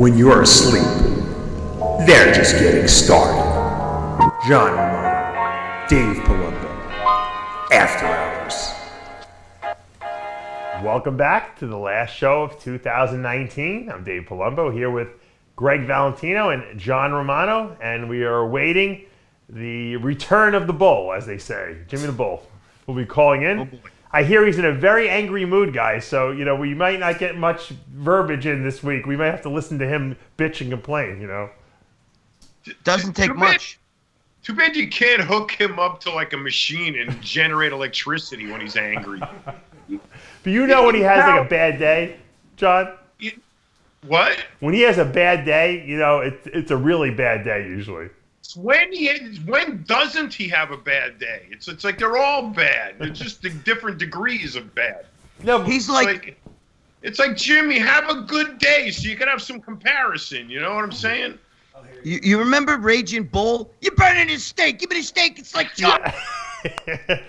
when you're asleep. They're just getting started. John Romano, Dave Palumbo, After Hours. Welcome back to the last show of 2019. I'm Dave Palumbo here with Gregg Valentino and John Romano, and we are awaiting the return of the Bull, as they say. Jimmy the Bull will be calling in. Oh boy. I hear he's in a very angry mood, guys, so, we might not get much verbiage in this week. We might have to listen to him bitch and complain, Doesn't take much. Too bad you can't hook him up to like a machine and generate electricity when he's angry. But when he has like a bad day, John? What? When he has a bad day, it's a really bad day usually. When doesn't he have a bad day? It's like they're all bad. It's just the different degrees of bad. No, He's it's like Jimmy, have a good day so you can have some comparison. You know what I'm saying? You remember Raging Bull? You're burning his steak. Give me the steak. It's like chop. Yeah.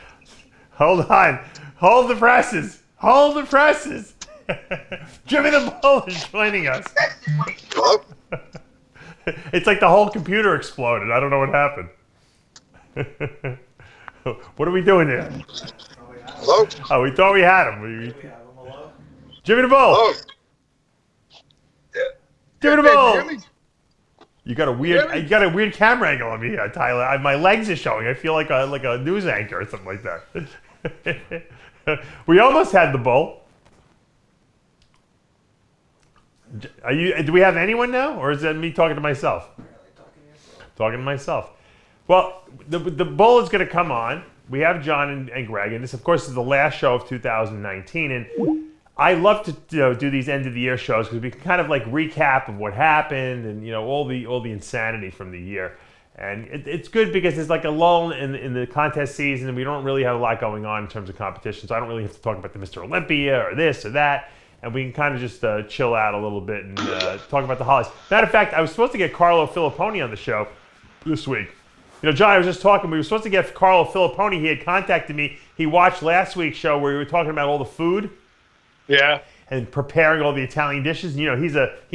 Hold on. Hold the presses. Hold the presses. Jimmy the Bull is joining us. It's like the whole computer exploded. I don't know what happened. What are we doing here? Hello? Oh, we thought we had him. Jimmy the Bull. Hello? Jimmy the Hey, Bull. Jimmy? You got a weird camera angle on me, Tyler. My legs are showing. I feel like a news anchor or something like that. We almost had the Bull. Do we have anyone now, or is that me talking to myself? Talking to myself. Well, the Bull is going to come on. We have John and Gregg, and this, of course, is the last show of 2019. And I love to do these end of the year shows because we can kind of like recap of what happened and all the insanity from the year. And it's good because there's like a lull in the contest season, and we don't really have a lot going on in terms of competition. So I don't really have to talk about the Mr. Olympia or this or that. And we can kind of just chill out a little bit and talk about the holidays. Matter of fact, I was supposed to get Carlo Filipponi on the show this week. John, I was just talking. We were supposed to get Carlo Filipponi. He had contacted me. He watched last week's show where we were talking about all the food. Yeah. And preparing all the Italian dishes. He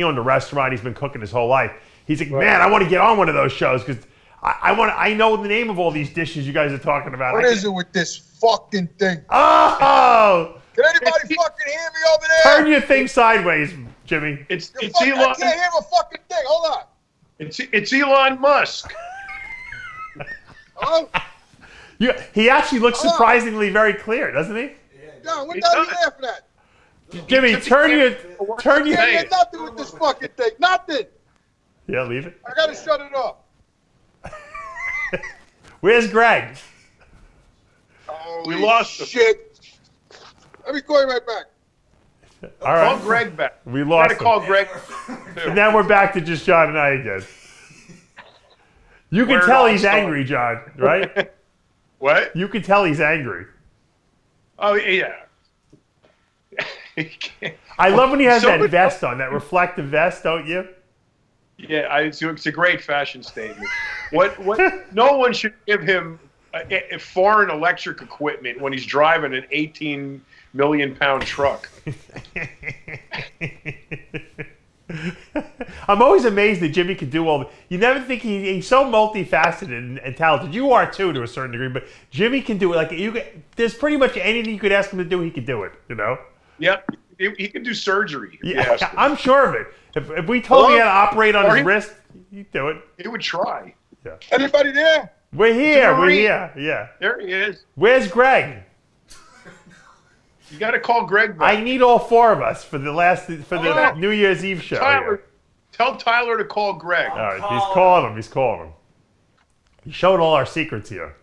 owned a restaurant. He's been cooking his whole life. He's like, man, I want to get on one of those shows because I know the name of all these dishes you guys are talking about. What is it with this fucking thing? Oh! Can anybody fucking hear me over there? Turn your thing sideways, Jimmy. It's I Elon. can't hear a fucking thing. Hold on. It's Elon Musk. Hello? He actually looks surprisingly very clear, doesn't he? John, what the hell are you laughing at? Jimmy, turn your. I can't hear nothing with this fucking thing. Nothing. Yeah, leave it. I gotta shut it off. Where's Gregg? We lost him. Shit. Let me call you right back. All right. Call Gregg back. We lost Gotta call Gregg. And now we're back to just John and I again. You can tell he's angry, John, right? What? You can tell he's angry. Oh yeah. I love when he has that vest on, that reflective vest, don't you? Yeah, it's a great fashion statement. What? No one should give him a foreign electric equipment when he's driving an 18 million pound truck. I'm always amazed that Jimmy can do all. You never think he's so multifaceted and talented. You are too, to a certain degree, but Jimmy can do it. There's pretty much anything you could ask him to do, he could do it. Yep, he can do surgery. Yeah, I'm sure of it. If we told him how to operate on his wrist, he'd do it. He would try. Yeah. Anybody there? We're here. We're here. Yeah. There he is. Where's Gregg? You got to call Gregg back. I need all four of us for the New Year's Eve show. Tell Tyler to call Gregg. All right, he's calling him. He showed all our secrets here.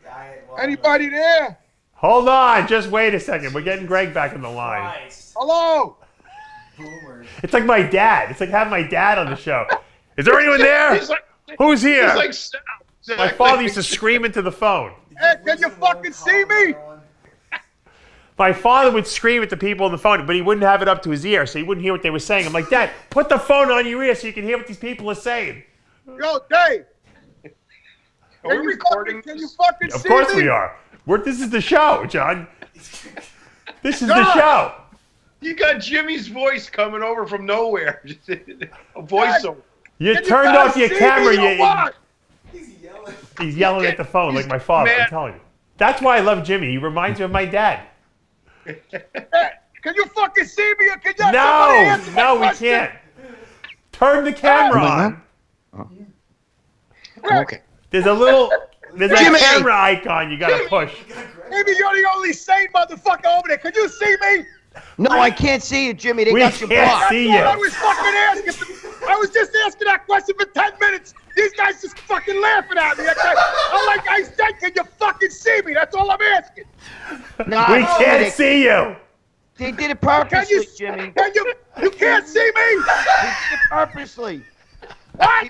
Anybody there? Hold on, just wait a second. We're getting Gregg back in the line. Hello? It's like my dad. It's like having my dad on the show. Is there anyone there? Who's here? He's like Sal. My father used to scream into the phone. Hey, can you fucking see me? My father would scream at the people on the phone, but he wouldn't have it up to his ear, so he wouldn't hear what they were saying. I'm like, Dad, put the phone on your ear so you can hear what these people are saying. Yo, Dave. Are we recording? Can you fucking see me? Of course we are. This is the show, John. This is the show. You got Jimmy's voice coming over from nowhere. A voiceover. You Can turned guys off your see me camera. or what? He's yelling at the phone like my father. mad. I'm telling you. That's why I love Jimmy. He reminds me of my dad. Hey, can you fucking see me or can you somebody No, answer my no, we question? can't. Turn the camera on. Okay. There's a Jimmy! camera icon you gotta push. Maybe you're the only sane motherfucker over there. Can you see me? No, I can't see you, Jimmy. They We got you can't blocked. see That's what I you. was fucking asking. I was just asking that question for 10 minutes. These guys just fucking laughing at me. I said, can you fucking see me? That's all I'm asking. No, We can't see you. They did it Can purposely, you, Jimmy. you can't see me? He did it purposely. What?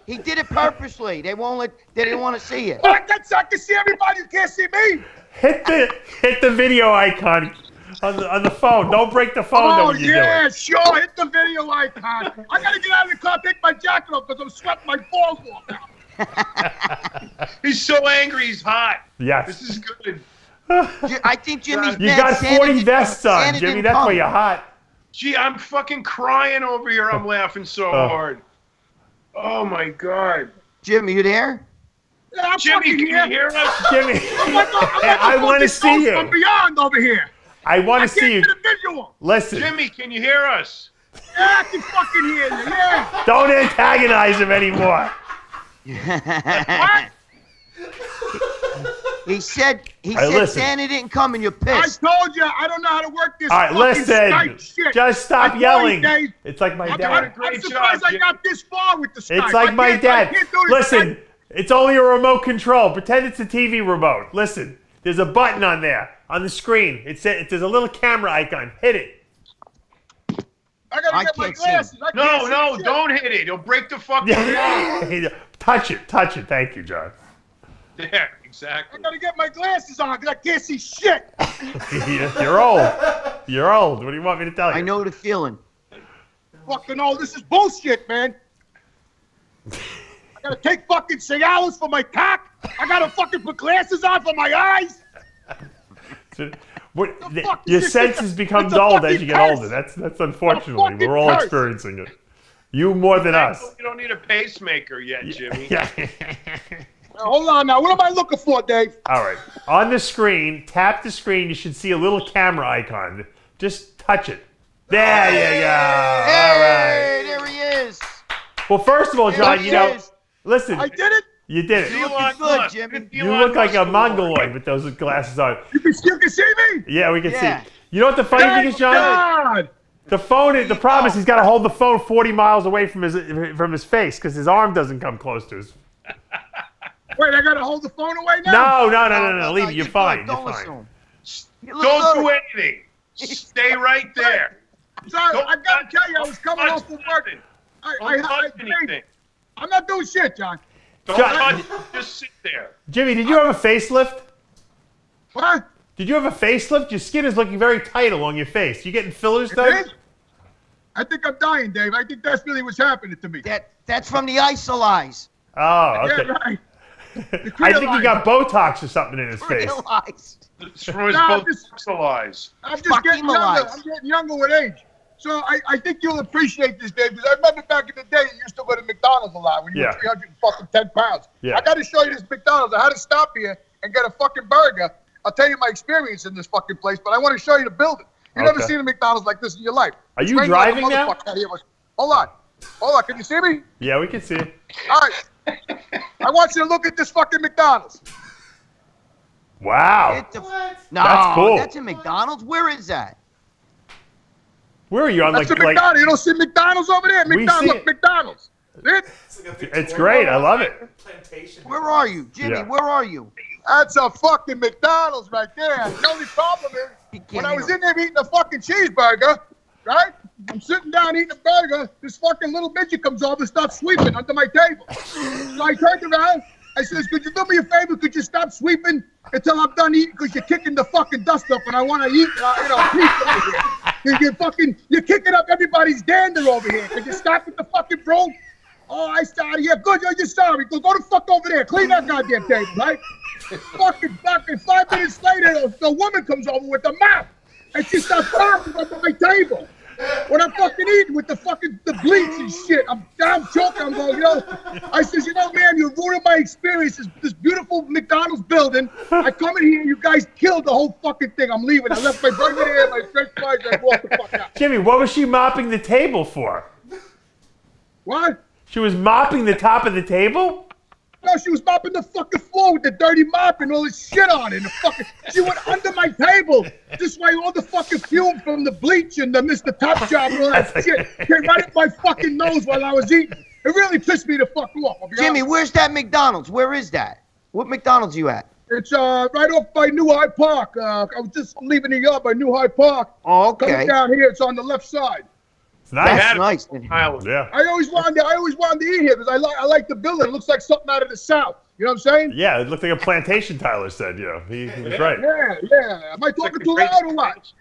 He did it purposely. They didn't want to see you. I can see everybody. You can't see me. Hit the video icon on the phone. Don't break the phone though Oh, when you do yeah, it. sure. Hit the video icon. I got to get out of the car, take my jacket off because I'm sweating my balls off now. He's so angry. He's hot. Yes. This is good. I think Jimmy's You mad got Santa 40 didn't- vests on, Santa Jimmy. didn't That's why come. you're hot. Gee, I'm fucking crying over here. I'm laughing so hard. Oh my God. Jimmy, you there? Yeah, I'm Jimmy, fucking can here. you hear us? Jimmy, I'm like I want to fucking see ghost you. from beyond over here. I want I to see can't you. get a visual. Listen, Jimmy, can you hear us? Yeah, I can fucking hear you. Yeah. don't antagonize him anymore. What? He said right, listen. Santa didn't come and you're I pissed. told you I don't know how to work this All right, fucking Skype listen. shit. Just I stop told yelling. you, Dave. It's like my I'm dad. Great surprised job, I got this far with the Skype. It's like I my can't- I dad. can't do this Listen, Skype. it's only a remote control. Pretend it's a TV remote. Listen, there's a button on there on the screen. There's a little camera icon. Hit it. I gotta I get my can't see. glasses. I can't No, see shit. don't hit it. You'll break the fucking phone. Touch it. Thank you, John. There, I exactly. gotta get my glasses on because I can't see shit. You're old. You're old. What do you want me to tell you? I know the feeling. Fucking oh, this is bullshit, man. I gotta take fucking Cialis for my cock. I gotta fucking put glasses on for my eyes. fuck Your is this? senses become It's a dulled as fucking you get curse. older. That's unfortunately. fucking We're all curse. experiencing it. You more than us. You don't need a pacemaker yet, Jimmy. Yeah. Now, hold on now. What am I looking for, Dave? All right. On the screen, tap the screen. You should see a little camera icon. Just touch it. There you go. All right. Hey, there he is. Well, first of all, John, There you he know, is. listen, I did it. you did it. You looking Elon good, Musk. Jimmy. You look like a mongoloid with those glasses on. You can see me. Yeah, we can Yeah. see. You know what the funny thing is, John? God. The problem is he's got to hold the phone 40 miles away from his face because his arm doesn't come close to his. Wait, I gotta hold the phone away now. No. Leave it. You're fine. Don't You're listen to fine. him. You look Don't good. do anything. Stay right there. Sorry, Don't I gotta tell you, I was coming touch home from work. nothing. I, Don't touch anything. I'm not doing shit, John. Don't John- touch. Just sit there. Jimmy, did you have a facelift? What? Did you have a facelift? Your skin is looking very tight along your face. You getting fillers It done? is? I think I'm dying, Dave. I think that's really what's happening to me. That's from the isolize. Oh, okay. Yeah, right. I think he got Botox or something in his face. Realize. It's from his No, vocalize. I'm just Fucking getting younger. lies. I'm getting younger with age. So I think you'll appreciate this, Dave, because I remember back in the day you used to go to McDonald's a lot when you Yeah. were 310 pounds. Yeah. I got to show you this McDonald's. I had to stop here and get a fucking burger. I'll tell you my experience in this fucking place, but I want to show you the building. You've never Okay. seen a McDonald's like this in your life. Are It's you raining like a driving now? motherfucker out here. Hold on. Can you see me? Yeah, we can see it. All right. I want you to look at this fucking McDonald's. Wow. Get the- No, That's cool. that's in McDonald's. Where is that? Where are you on That's like the McDonald's. You don't see McDonald's over there? We McDonald's. see Look, it. McDonald's. It's great. I love it. Where are you, Jimmy? Yeah. Where are you? That's a fucking McDonald's right there. The only problem is, He can't when I was hear in there eating a fucking cheeseburger, right? I'm sitting down eating a burger. This fucking little midget comes over and starts sweeping under my table. So I turned around. I says, could you do me a favor? Could you stop sweeping until I'm done eating? Because you're kicking the fucking dust up and I want to eat, pizza over here. You're kicking up everybody's dander over here. Could you stop with the fucking broom? Oh, I started. Yeah, good. You're sorry. Go the fuck over there. Clean that goddamn table, right? fucking 5 minutes later, the woman comes over with the mop. and she starts laughing under my table. When I'm fucking eating with the bleach and shit, I'm choking. I'm going, I says, man, you're ruining my experience. This beautiful McDonald's building. I come in here, you guys killed the whole fucking thing. I'm leaving. I left my burger there, my french fries, and I walked the fuck out. Jimmy, what was she mopping the table for? What? She was mopping the top of the table? No, she was mopping the fucking floor with the dirty mop and all this shit on it. She went under my table. Just why all the fucking fume from the bleach and the Mr. Top Job and all that shit came right up my fucking nose while I was eating. It really pissed me the fuck off. Jimmy, where's that McDonald's? Where is that? What McDonald's you at? It's right off by New Hyde Park. I was just leaving the yard by New Hyde Park. Oh, okay. Coming down here, it's on the left side. Nice. That's nice. Yeah. I always wanted to eat here because I like the building. It looks like something out of the South. You know what I'm saying? Yeah, it looked like a plantation, Tyler said. He was right. Yeah. Am I talking too loud or what?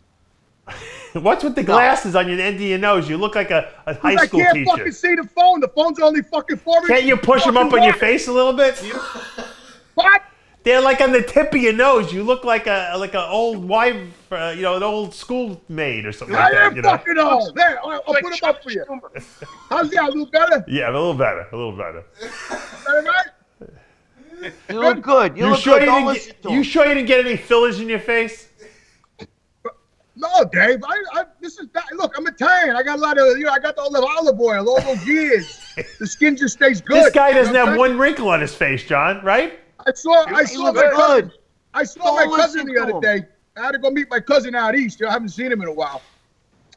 What's with the glasses on your end of your nose? You look like a high school teacher. I can't fucking see the phone. The phone's only fucking 4 inches. Can't you push them up on your face a little bit? What? They're like on the tip of your nose. You look like an old wife, an old schoolmaid or something like that. I am fucking old. There, I'll put them up for you. How's that? A little better? Yeah, a little better. Better, right? You look good. You look sure good. Don't listen to you him. sure you didn't get any fillers in your face? No, Dave. This is that. Look, I'm Italian. I got a lot of, I got all the olive oil, all those years. The skin just stays good. This guy doesn't have one wrinkle on his face, John. Right? I saw He my looks cousin. good. I saw Don't my cousin listen the to other day. I had to go meet my cousin out east. I haven't seen him in a while.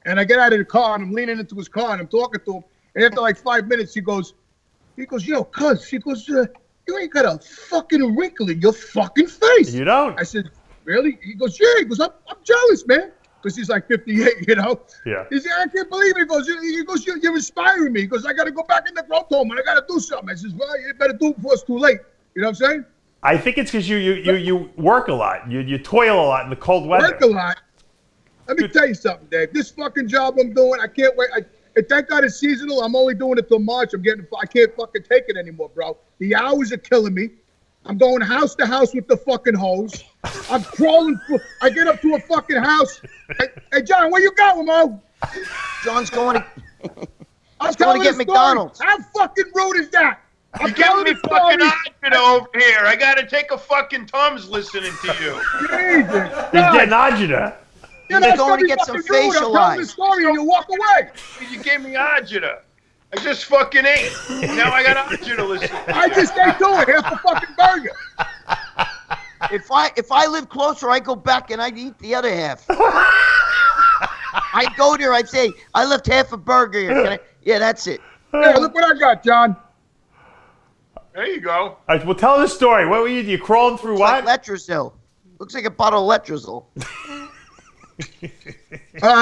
And I get out of the car and I'm leaning into his car and I'm talking to him. And after like 5 minutes, he goes, yo, cuz, she goes, you ain't got a fucking wrinkle in your fucking face. You don't. I said, really? He goes, yeah. He goes, I'm jealous, man. Because he's like 58, Yeah. He said, I can't believe it. He goes, you're inspiring me. He goes, I got to go back in the growth home and I got to do something. I says, well, you better do it before it's too late. You know what I'm saying? I think it's because you work a lot. You toil a lot in the cold weather. Work a lot. Let me tell you something, Dave. This fucking job I'm doing, I can't wait. Thank God it's seasonal. I'm only doing it till March. I can't fucking take it anymore, bro. The hours are killing me. I'm going house to house with the fucking hose. I'm crawling. I get up to a fucking house. Hey, John, where you going, Mo? John's going to. I'm going to get the story. McDonald's. How fucking rude is that? You're giving me fucking agita over here. I gotta take a fucking Tums listening to you. Jesus. He's getting agita. You're going to get some facial I'm telling the story and you walk away. You gave me agita. I just fucking ate. Now I got agita to listen. I just ate to it, half a fucking burger. If I live closer, I go back and I'd eat the other half. I'd go there. I'd say, I left half a burger here. Can I? Yeah, that's it. Yeah, look what I got, John. There you go. All right, well, tell the story. What were you? You crawling through what? Like Letrozole. Looks like a bottle of Letrozole.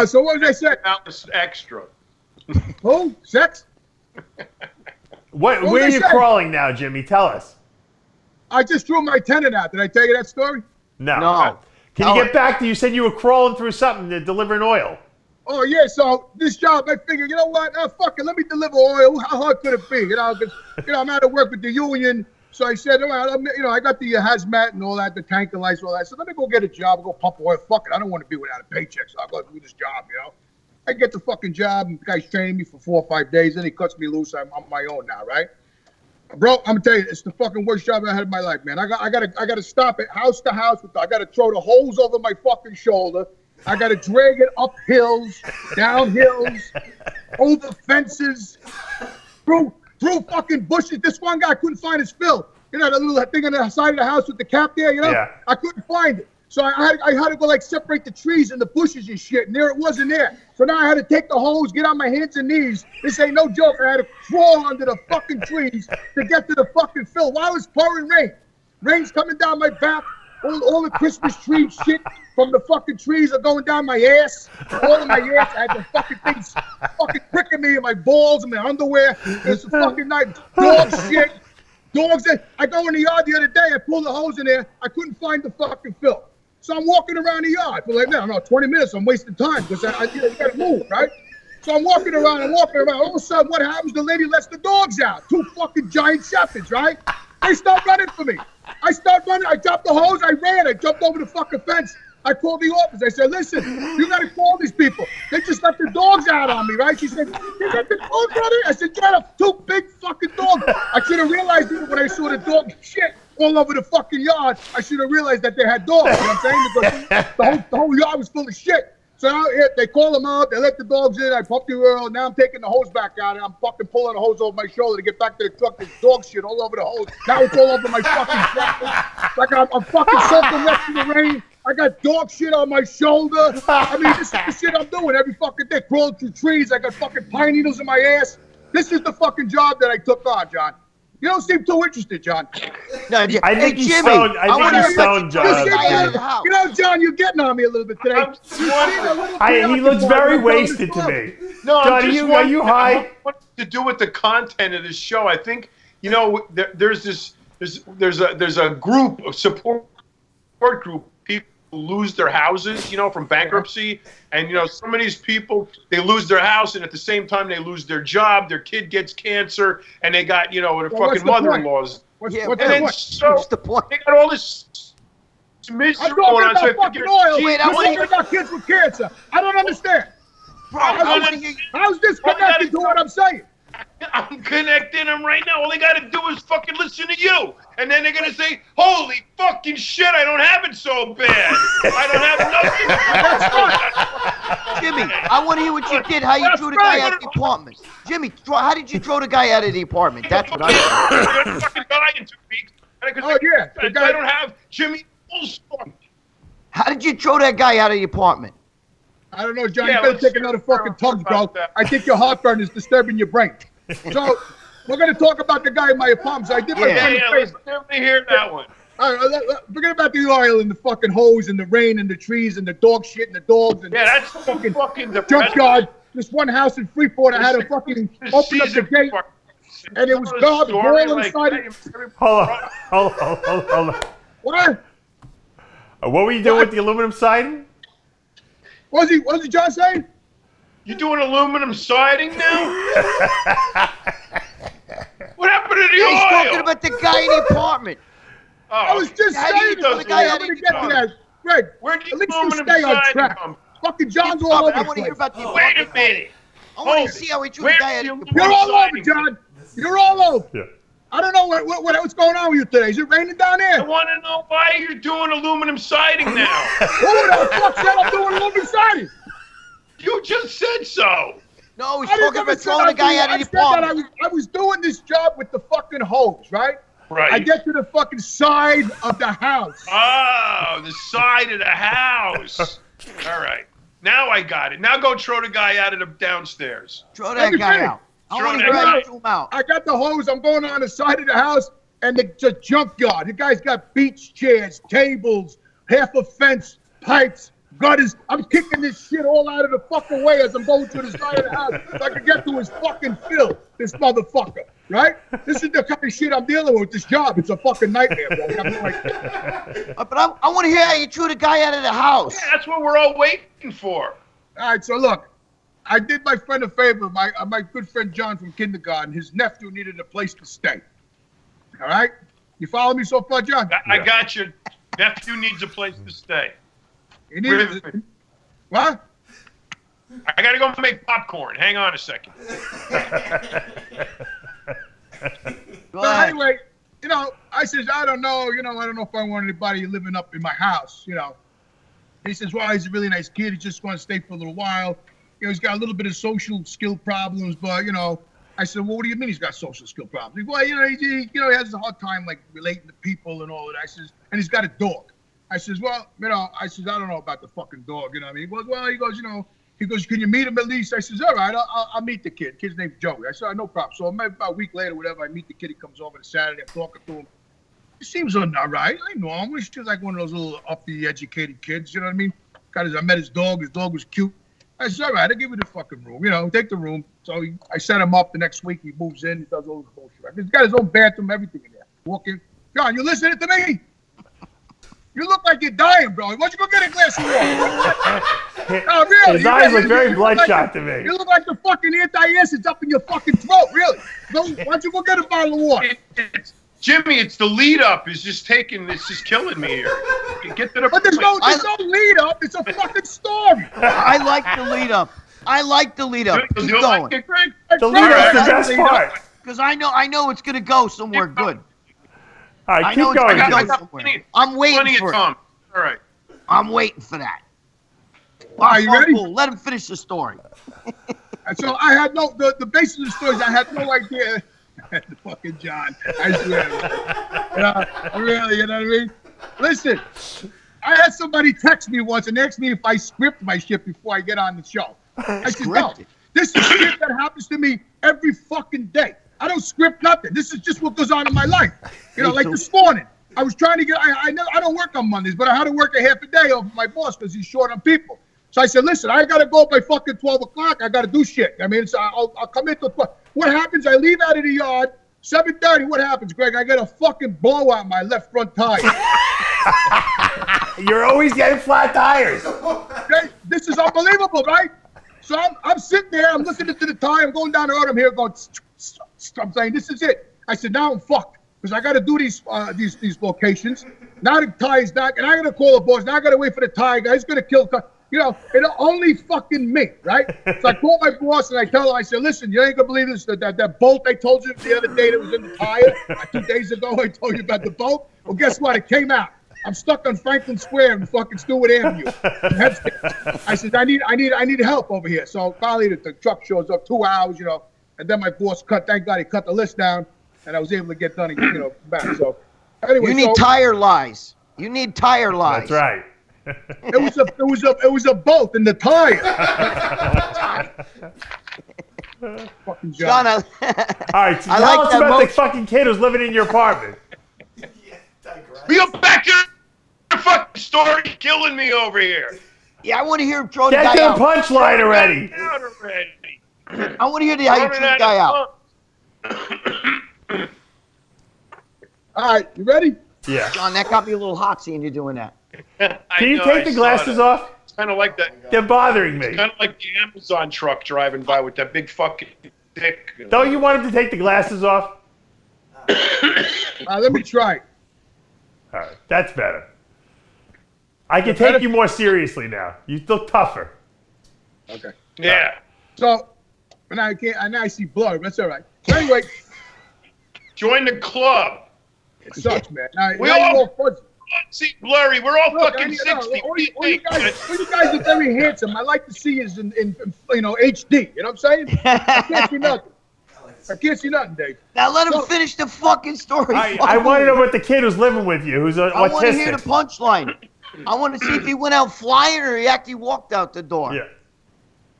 So what did I say? Out this extra. Who? Sex? Where did are I you say? crawling now, Jimmy? Tell us. I just drew my tendon out. Did I tell you that story? No. No. Can you get back to? You said you were crawling through something to delivering oil. Oh, yeah. So this job, I figured, you know what? Fuck it. Let me deliver oil. How hard could it be? 'Cause, I'm out of work with the union. So I said, all right, I got the hazmat and all that, the tanker lights, all that. So let me go get a job and go pump oil. Fuck it. I don't want to be without a paycheck. So I'll go do this job, I get the fucking job, and the guy's training me for 4 or 5 days. Then he cuts me loose. I'm on my own now, right? Bro, I'm gonna tell you, it's the fucking worst job I had in my life, man. I gotta stop it house to house I gotta throw the hose over my fucking shoulder. I gotta drag it up hills, down hills, over fences, through fucking bushes. This one guy couldn't find his fill. The little thing on the side of the house with the cap there, Yeah. I couldn't find it. So I had to go separate the trees and the bushes and shit, and there it wasn't there. So now I had to take the hose, get on my hands and knees. This ain't no joke. I had to crawl under the fucking trees to get to the fucking fill while it's pouring rain. Rain's coming down my back. All the Christmas tree shit from the fucking trees are going down my ass. All of my ass. I had the fucking things fucking pricking me in my balls and my underwear. It's a fucking night. Dog shit. Dogs. I go in the yard the other day. I pulled the hose in there. I couldn't find the fucking fill. So I'm walking around the yard for 20 minutes. I'm wasting time because I got to move, right? So I'm walking around. All of a sudden, what happens? The lady lets the dogs out. 2 fucking giant shepherds, right? They start running for me. I start running. I dropped the hose. I ran. I jumped over the fucking fence. I called the office. I said, listen, you got to call these people. They just let the dogs out on me, right? She said, they let the dogs out? I said, get up, 2 big fucking dogs. I should have realized it when I saw the dog shit all over the fucking yard. I should have realized that they had dogs. You know what I'm saying? Because the whole yard was full of shit. So now they call them out. They let the dogs in. I pumped the oil. Now I'm taking the hose back out, and I'm fucking pulling the hose over my shoulder to get back to the truck. There's dog shit all over the hose. Now it's all over my fucking jacket. Like I'm fucking soaking wet in the rain. I got dog shit on my shoulder. I mean, this is the shit I'm doing every fucking day. Crawling through trees. I got fucking pine needles in my ass. This is the fucking job that I took on, John. You don't seem too interested, John. No, I think he's Jimmy, stoned. I think he's stoned, John. You know, John, you're getting on me a little bit today. He looks very wasted to me. No, John, are you high? What to do with the content of this show? I think there's a group of support group people who lose their houses, from bankruptcy, and some of these people, they lose their house, and at the same time they lose their job, their kid gets cancer, and they got their fucking mother-in-laws. What's the point? They got all this misery I'm going on. talking So about fucking oil. Wait, I'm talking about kids with cancer. I don't understand. How's this connected to what I'm saying? I'm connecting them right now. All they got to do is fucking listen to you. And then they're going to say, holy fucking shit, I don't have it so bad. I don't have nothing. Jimmy, I want to hear what you did, how you threw the guy out of the apartment. Jimmy, how did you throw the guy out of the apartment? That's what I want. I'm going to fucking die in 2 weeks. Oh, yeah. I don't have Jimmy Bullstorm. How did you throw that guy out of the apartment? I don't know, John. Yeah, You better let's take hear another more fucking tug, bro. about that. I think your heartburn is disturbing your brain. So, we're going to talk about the guy in my apartment. So I did my friend a Let's favor. definitely hear that one. All right, forget about the oil and the fucking hose and the rain and the trees and the dog shit and the dogs and Yeah, that's fucking the junkyard. This one house in Freeport, I had to fucking open up the gate, and it was garbage all inside it. Hold on. What? What were you doing with the aluminum siding? What was he John saying? You doing aluminum siding now? What happened to the He's oil? talking about the guy in the apartment. I was just How do you saying throw this. the guy I'm out going of to get to the that. Greg, Where did at least you aluminum stay on siding track. come? Fucking John's all over I the want to hear place. about the Wait apartment. a minute. I want to see how he threw the guy out of the You're apartment. all over, John. You're all over. Yeah. I don't know what's going on with you today. Is it raining down I there? want to know why you're doing aluminum siding now. Who the fuck said I'm doing aluminum siding? You just said so. No, he's I didn't talking ever about say throwing the guy out I of the said that apartment. I was doing this job with the fucking hose, right? Right. I get to the fucking side of the house. Oh, the side of the house. All right. Now I got it. Now go throw the guy out of the downstairs. Throw that guy out. I Throw want to that hear how guy. you threw him out. I got the hose. I'm going on the side of the house, and it's a junkyard. The guy's got beach chairs, tables, half a fence, pipes, gutters. I'm kicking this shit all out of the fucking way as I'm going to the side of the house so I can get to his fucking fill, this motherfucker, right? This is the kind of shit I'm dealing with this job. It's a fucking nightmare, bro. You have no idea. But I want to hear how you threw the guy out of the house. Yeah, that's what we're all waiting for. All right, so look, I did my friend a favor. My good friend John from kindergarten, his nephew needed a place to stay. All right? You follow me so far, John? I got you. Nephew needs a place to stay. He needed, what? I got to go make popcorn. Hang on a second. But anyway, I says, I don't know if I want anybody living up in my house, He says, well, he's a really nice kid. He just wants to stay for a little while. He's got a little bit of social skill problems, but, I said, well, what do you mean he's got social skill problems? He goes, well, he has a hard time, like, relating to people and all of that. I says, and he's got a dog. I says, well, I don't know about the fucking dog, He goes, well, he goes, can you meet him at least? I says, all right, I'll meet the kid. Kid's name's Joey. I said, no problem. So maybe about a week later, whatever, I meet the kid. He comes over to Saturday. I'm talking to him. He seems all right. I know him. He's just like one of those little uppy, educated kids. You know what I mean? I met his dog. His dog was cute. I said, all right, I'll give you the fucking room. Take the room. So I set him up the next week. He moves in. He does all this bullshit. He's got his own bathroom, everything in there. Walk in. John, you listening to me? You look like you're dying, bro. Why don't you go get a glass of water? No, really. His eyes look very bloodshot to me. You look like the fucking antacids up in your fucking throat, really. Why don't you go get a bottle of water? Jimmy, it's the lead up. It's just killing me here. Get to the But there's no lead up. It's a fucking story. I like the lead up. Keep You going. like it, Greg? The lead up's the best part. Because I know it's gonna go somewhere good. All right, I keep know it's going. gonna Jimmy. go somewhere. I'm waiting Plenty for of it. time. All right. I'm waiting for that. Are you ready? Cool. Let him finish the story. So I had the basis of the story is I had no idea. The fucking John. I swear. Really, you know what I mean? Listen, I had somebody text me once and ask me if I script my shit before I get on the show. I said, no, this is shit that happens to me every fucking day. I don't script nothing. This is just what goes on in my life. You know, like this morning, I was trying to get, I don't work on Mondays, but I had to work a half a day over my boss because he's short on people. So I said, listen, I got to go by fucking 12 o'clock. I got to do shit. I mean, I'll come in till 12. What happens? I leave out of the yard, 7:30. What happens, Greg? I get a fucking blowout in my left front tire. You're always getting flat tires. Okay? This is unbelievable, right? So I'm sitting there. I'm listening to the tire. I'm going down the road. I'm here going, I'm saying, this is it. I said, now I'm fucked because I got to do these locations. Now the tire's back, and I got to call the boss. Now I got to wait for the tire guy. He's going to kill the tire. You know, it's only fucking me, right? So I call my boss and I tell him, I said, listen, you ain't gonna believe this, that bolt I told you the other day that was in the tire. 2 days ago I told you about the bolt. Well, guess what? It came out. I'm stuck on Franklin Square in fucking Stewart Avenue. I said, I need help over here. So finally the truck shows up, 2 hours, you know, and then my boss thank God he cut the list down, and I was able to get done and back. So anyway, You need tire lies. You need tire lies. That's right. It was a bolt in the tire. Fucking John, All right, so I tell like us that about the motion. fucking kid who's living in your apartment. We go back to the fucking story killing me over here. yeah, I want to hear him throw the Get guy to the out. punchline already. Out already. I want to hear how you threw the guy out. All right, you ready? Yeah. John, that got me a little hot seeing you doing that. Can you take the glasses off? It's kind of like that. They're bothering me. Kind of like the Amazon truck driving by with that big fucking dick. Don't you want him to take the glasses off? Let me try. All right, that's better. I can take you more seriously now. You look tougher. Okay. Yeah. So, and I can't. And now I see blur. That's all right. So anyway, Join the club. it sucks, man. Now, We now all- you're all fuzzy. See, blurry. We're all Look, fucking 60. all you guys are very handsome. I like to see is in HD. You know what I'm saying? I can't see nothing. I can't see nothing, Dave. Now let him finish the fucking story. I want to know about the kid who's living with you, who's I want to hear the autistic. punchline. I want to see if he went out flying or he actually walked out the door. Yeah.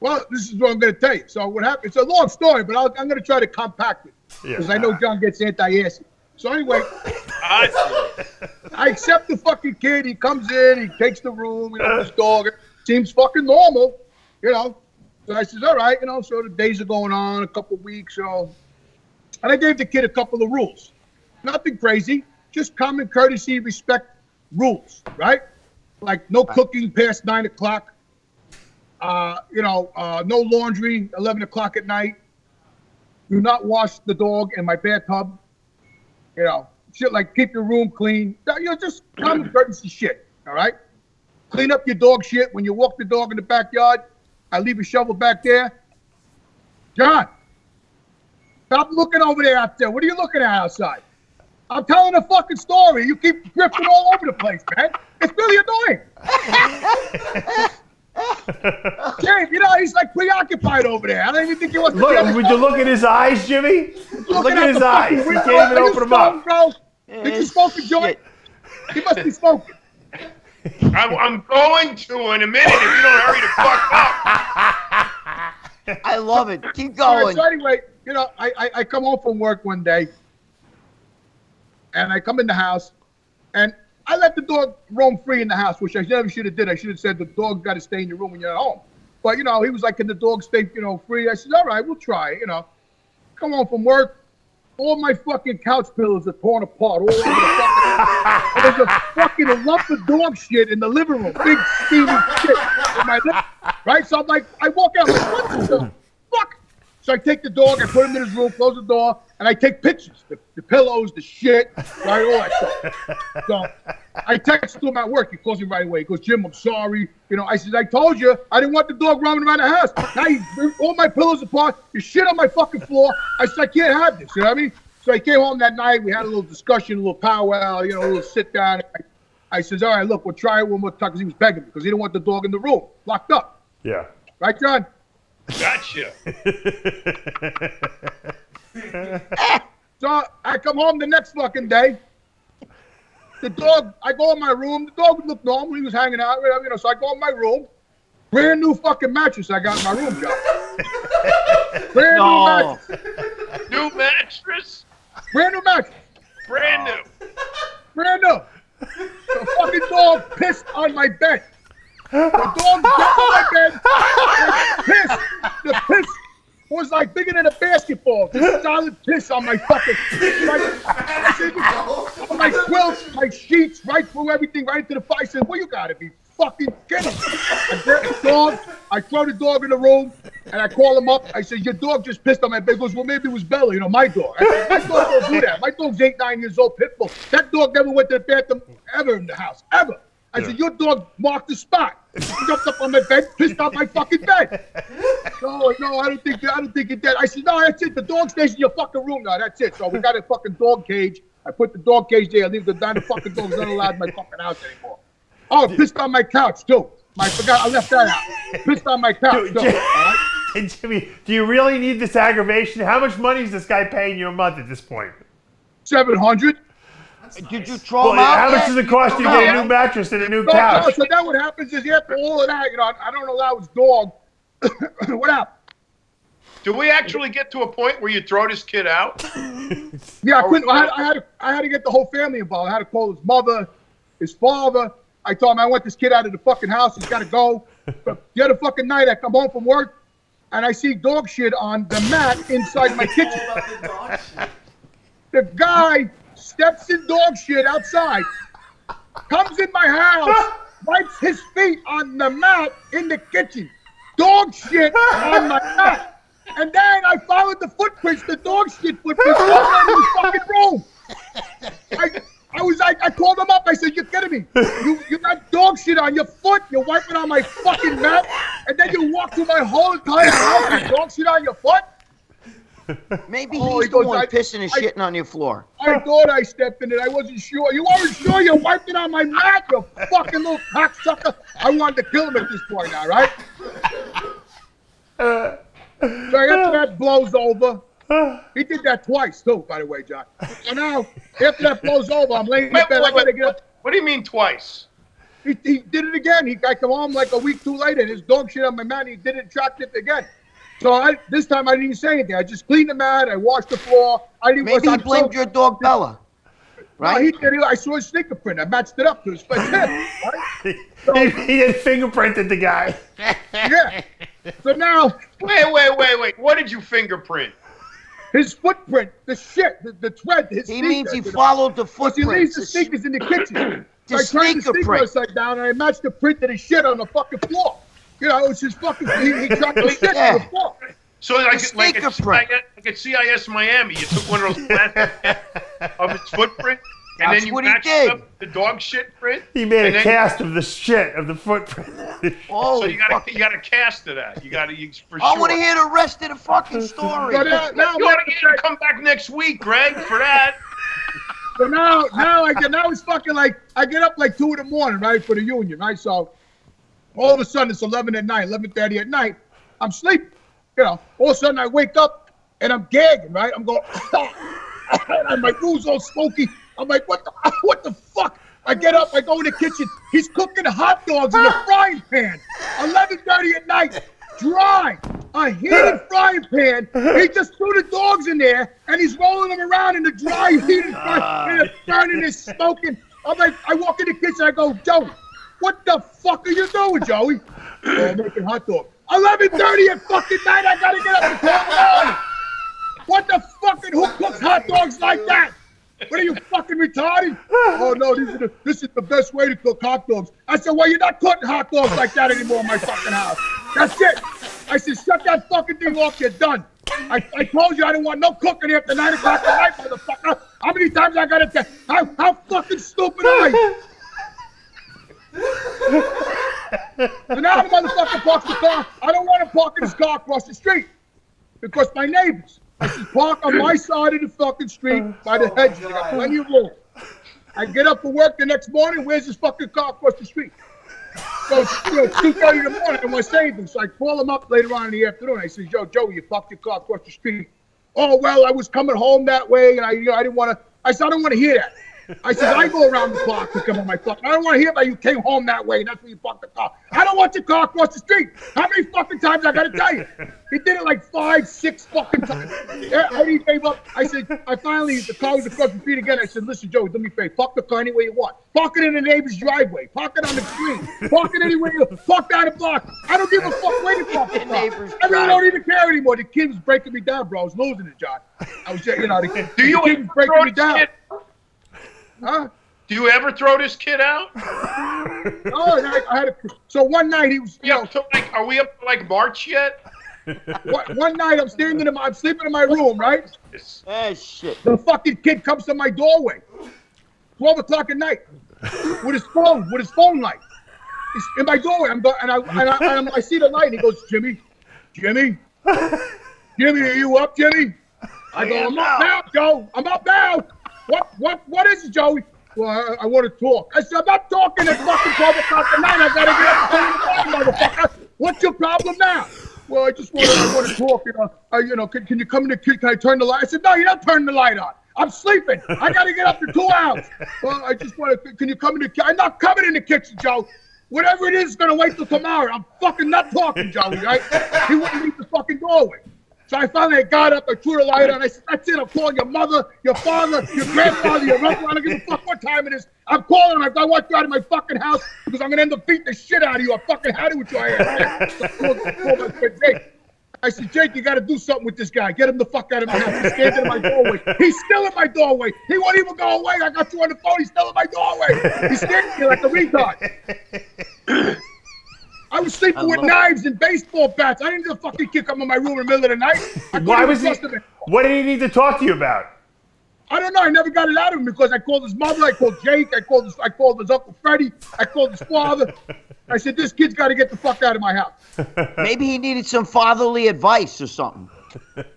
Well, this is what I'm going to tell you. So what happened? It's a long story, but I'm going to try to compact it because I know John gets anti-acid. So anyway, I accept the fucking kid. He comes in, he takes the room, his dog. Seems fucking normal, So I says, all right, so the days are going on, a couple of weeks, And I gave the kid a couple of rules. Nothing crazy, just common courtesy, respect rules, right? Like no cooking past 9 o'clock. No laundry, 11 o'clock at night. Do not wash the dog in my bathtub. Shit like keep your room clean. Just common courtesy shit, all right? Clean up your dog shit. When you walk the dog in the backyard, I leave a shovel back there. John, stop looking over there out there. What are you looking at outside? I'm telling a fucking story. You keep drifting all over the place, man. It's really annoying. Dave, he's like preoccupied over there. I don't even think he wants to Look, would you look at his eyes, Jimmy? Look at his eyes. You can't even open them up. Bro. Did you smoke a joint? He must be smoking. I'm going to in a minute if you don't hurry the fuck up. I love it. Keep All right, going. so anyway, I come home from work one day, and I come in the house, and I let the dog roam free in the house, which I never should have did. I should have said the dog got to stay in your room when you're at home. But, he was like, can the dog stay, free? I said, all right, we'll try, Come home from work. All my fucking couch pillows are torn apart all over the fucking. There's a fucking lump of dog shit in the living room. Big steamy shit in my living room. Right? So I'm like, I walk out, I'm like, what the fuck? So I take the dog, I put him in his room, close the door, and I take pictures. The pillows, the shit, right, all that stuff. So I text him at work. He calls me right away. He goes, Jim, I'm sorry. You know, I said, I told you, I didn't want the dog roaming around the house. Now you ripped all my pillows apart. You shit on my fucking floor. I said, I can't have this. You know what I mean? So he came home that night. We had a little discussion, a little powwow, you know, a little sit down. I says, all right, look, we'll try it one more time because he was begging me because he didn't want the dog in the room, locked up. Yeah. Right, John? Gotcha. So I come home the next fucking day. The dog, I go in my room. The dog looked normal. He was hanging out, whatever, you know. So I go in my room. Brand new fucking mattress I got in my room, John. Brand new mattress. New mattress? Brand new mattress. Brand new. Brand new. The fucking dog pissed on my bed. The dog jumped on my bed and pissed. The piss was like bigger than a basketball. Just solid piss on my fucking, on my quilts, my sheets, right through everything, right into the fire. I said, well, you gotta be fucking kidding. I grab the dog, I throw the dog in the room, and I call him up. I said, your dog just pissed on my bed. He goes, well, maybe it was Bella, you know, my dog. I said, my dog don't do that. My dog's 8, 9 years old, pit bull. That dog never went to the bathroom ever in the house, ever. I said, your dog marked the spot. He jumped up on my bed, pissed on my fucking bed. No, I don't think it did. I said, no, that's it. The dog stays in your fucking room now. That's it. So we got a fucking dog cage. I put the dog cage there. I leave the fucking dog's not allowed in my fucking house anymore. Oh, pissed on my couch too. I forgot. I left that out. Pissed on my couch too. All right? Jimmy, do you really need this aggravation? How much money is this guy paying you a month at this point? $700. Did you throw him out? How much yet? does it cost you to get a new mattress and a new No, couch? so then what happens is after all of that, you know, I don't allow his dog. What happened? Do we actually get to a point where you throw this kid out? Yeah, I couldn't. I had to get the whole family involved. I had to call his mother, his father. I told him I want this kid out of the fucking house. He's got to go. But the other fucking night, I come home from work, and I see dog shit on the mat inside my kitchen. The guy steps in dog shit outside, comes in my house, wipes his feet on the mat in the kitchen. Dog shit on my mat. And then I followed the footprints, the dog shit footprints, all around his fucking room. I called him up. I said, you're kidding me. You got dog shit on your foot. You're wiping on my fucking mat. And then you walk through my whole entire house with dog shit on your foot. Maybe he's the one pissing and shitting on your floor. I thought I stepped in it. I wasn't sure. You weren't sure you wiped it on my mat, you fucking little cocksucker. I wanted to kill him at this point now, right? So after that blows over, he did that twice too, by the way, John. So now, after that blows over, I'm laying in bed. I gotta get up. What do you mean twice? He did it again. I come home like a week too late, and his dog shit on my mat. He did it, tracked it again. So this time I didn't even say anything. I just cleaned the mat. I washed the floor. Maybe he blamed your dog Bella, right? No, he did. I saw his sneaker print. I matched it up to his face. Right? So, He had fingerprinted the guy. yeah. So now, Wait. What did you fingerprint? his footprint, the shit, the thread, his He sneaker, means he you know. followed the Because he leaves footprints. the sneakers in the kitchen. The So I turned the sneaker sneaker print. upside down and I matched the print of his shit on the fucking floor. You know, it's his fucking, he dropped the shit on the floor. So like sneaker at print. CIS Miami, you took one of those glasses of his footprint, and That's then you what he matched did. up the dog shit print. He made and a then- cast of the shit of the footprint. So Holy you fuck. got a cast of that. You for sure. I want to hear the rest of the fucking story. So now You ought to get to come back next week, Greg, for that. So now it's fucking like, I get up like 2 in the morning, right, for the union, right? So all of a sudden it's 11 at night, 11:30 at night. I'm sleeping, you know. All of a sudden I wake up and I'm gagging, right? I'm going, and my food's all smoky. I'm like, what the fuck? I get up, I go in the kitchen. He's cooking hot dogs in a frying pan. 11:30 at night, dry. A heated frying pan. He just threw the dogs in there, and he's rolling them around in the dry, heated frying, and it's burning, it's smoking. I'm like, I walk in the kitchen, I go, Joey, what the fuck are you doing, Joey? Oh, I'm making hot dogs. 11:30 at fucking night, I gotta get up and call the morning. What the fucking, who cooks hot dogs like that? What are you fucking retarded? Oh no, this is the best way to cook hot dogs. I said, well, you're not cooking hot dogs like that anymore in my fucking house. That's it. I said, shut that fucking thing off, you're done. I told you I didn't want no cooking after 9 o'clock at night, motherfucker. How many times I gotta tell? How fucking stupid am I? So now the motherfucker parks the car. I don't want to park in his car across the street because my neighbors. I said, park on my side of the fucking street by the hedges. I got plenty of room. I get up for work the next morning. Where's this fucking car across the street? So it's 2:30 in the morning. I don't want to say anything. So I call him up later on in the afternoon. I said, yo, Joey, you parked your car across the street. Oh, well, I was coming home that way, and I didn't want to. I said, I don't want to hear that. I said, I go around the block to come on my fucking. I don't want to hear about you came home that way, and that's where you parked the car. I don't want your car across the street. How many fucking times I got to tell you? He did it like 5, 6 fucking times. He gave up. I said, the car was across the street again. I said, listen, Joey, do me a favor. Park the car any way you want. Park it in the neighbor's driveway. Park it on the street. Park it anywhere you park down the block. I don't give a fuck where you park the car. I really don't even care anymore. The kid was breaking me down, bro. I was losing it, John. I was, the kid was breaking me down. Huh? Do you ever throw this kid out? So one night he was. Are we up to like March yet? One night I'm sleeping in my room, right? Oh shit! The fucking kid comes to my doorway, 12 o'clock at night, with his phone light. He's in my doorway. I see the light. And he goes, Jimmy, are you up, Jimmy? I go, I'm up now, Joe. I'm up now. What is it, Joey? Well, I want to talk. I said, I'm not talking at fucking 12 o'clock at night. I gotta get up, motherfucker. What's your problem now? Well, I just want to talk. Can you come in the kitchen? Can I turn the light? I said, no, you're not turning the light on. I'm sleeping. I gotta get up in 2 hours. Well, I just want to. Can you come in the kitchen? I'm not coming in the kitchen, Joe. Whatever it is gonna wait till tomorrow. I'm fucking not talking, Joey. Right? He wouldn't leave the fucking doorway. So I finally got up, I threw the light on, I said, that's it, I'm calling your mother, your father, your grandfather, your uncle, I don't give a fuck what time it is. I'm calling him, I want you out of my fucking house because I'm going to end up beating the shit out of you. I fucking had it with your ass. I said, Jake, you got to do something with this guy. Get him the fuck out of my house. He's standing in my doorway. He's still in my doorway. He won't even go away. I got you on the phone. He's still in my doorway. He's standing here like a retard. I was sleeping with knives and baseball bats. I didn't need a fucking kid come in my room in the middle of the night. What did he need to talk to you about? I don't know. I never got it out of him because I called his mother. I called Jake. I called his Uncle Freddie. I called his father. I said, this kid's got to get the fuck out of my house. Maybe he needed some fatherly advice or something.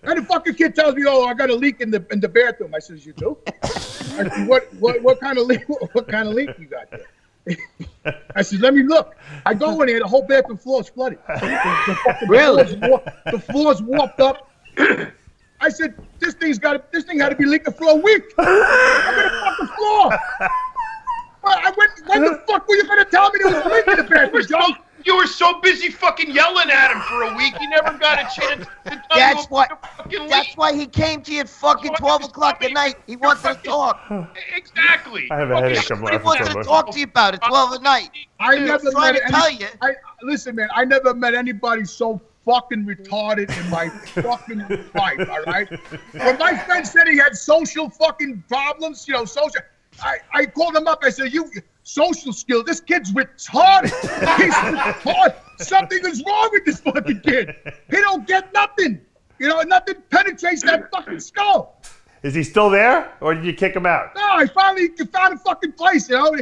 And the fucking kid tells me, oh, I got a leak in the bathroom. I says, you do? I said, what kind of leak? What kind of leak you got there? I said, let me look. I go in there, the whole bathroom floor is flooded. Really? The floor's warped up. I said, this thing had to be leaking for a week. I'm gonna fuck the floor. When the fuck were you gonna tell me there was a leak in the bathroom, Joe? You were so busy fucking yelling at him for a week, he never got a chance to tell That's you why he came to you at fucking 12 o'clock at night. He wants to talk. Exactly. I have a headache. He wants to talk to you about it 12 at night. Listen, man, I never met anybody so fucking retarded in my fucking life, all right? When my friend said he had social fucking problems, I called him up. I said, social skill. This kid's retarded. He's retarded. Something is wrong with this fucking kid. He don't get nothing. Nothing penetrates that fucking skull. Is he still there, or did you kick him out? No, I finally found a fucking place, Oh,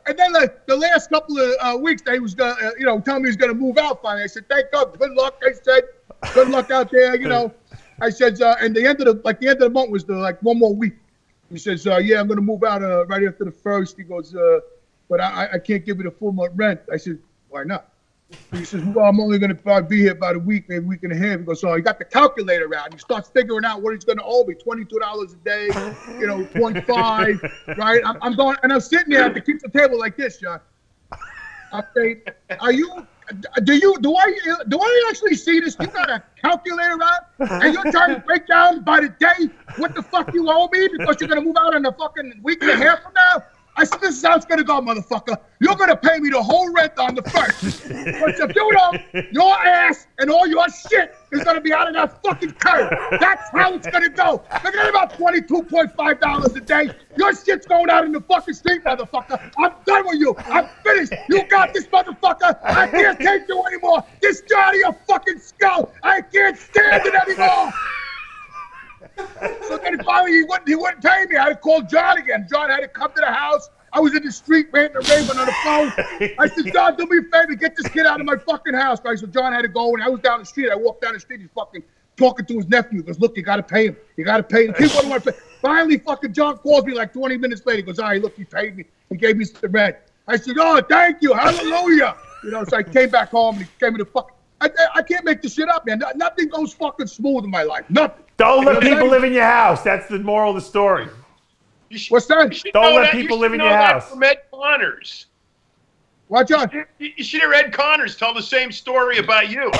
and then the last couple of weeks, they was gonna, tell me he was gonna move out finally. I said, thank God, good luck. I said, good luck out there, I said, and the end of the month was one more week. He says, yeah, I'm gonna move out right after the first. He goes, but I can't give you the full month rent. I said, why not? He says, well, I'm only going to probably be here about a week, maybe a week and a half. He goes, so he got the calculator out. He starts figuring out what he's going to owe me, $22 a day, 0.5, right? I'm going, and I'm sitting there at the kitchen table like this, John. I say, do I actually see this? You got a calculator out, and you're trying to break down by the day what the fuck you owe me because you're going to move out in a fucking week and a half from now? I said, this is how it's going to go, motherfucker. You're going to pay me the whole rent on the first. But if you don't, your ass and all your shit is going to be out of that fucking curb. That's how it's going to go. Forget about $22.5 a day. Your shit's going out in the fucking street, motherfucker. I'm done with you. I'm finished. You got this, motherfucker. I can't take you anymore. This out of your fucking skull. I can't stand it anymore. So then finally he wouldn't pay me. I had to call John again. John had to come to the house. I was in the street ranting and raving on the phone. I said, John, do me a favor, get this kid out of my fucking house. Right? So John had to go, and I was down the street. I walked down the street. He's fucking talking to his nephew. He goes, look, you got to pay him. You got to pay him. The kid wouldn't want to pay. Finally, fucking John calls me like 20 minutes later. He goes, all right, look, he paid me. He gave me the red. I said, oh, thank you. Hallelujah. You know, so I came back home, and he gave me the fucking. I can't make this shit up, man. Nothing goes fucking smooth in my life. Nothing. Don't let people live in your house. That's the moral of the story. What's that? Don't let people live in your house. From Ed Connors. What, John? You should hear Ed Connors tell the same story about you.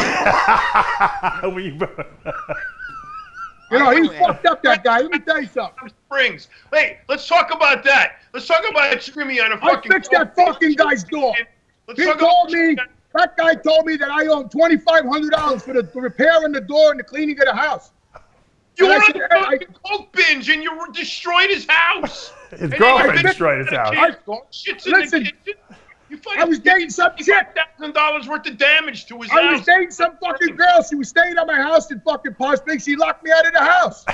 You know, he's fucked up, that guy. Let me tell you something. Springs. Hey, let's talk about that. Let's talk about Jimmy on a fucking. I fixed that fucking guy's door. That guy told me that I owe him $2,500 for the repairing the door and the cleaning of the house. You were on a fucking coke binge and you destroyed his house. His girlfriend destroyed his house. Listen, I was dating some chick. $5,000 worth of damage to his house. I was dating some fucking girl. She was staying at my house in fucking Palm Springs. She locked me out of the house.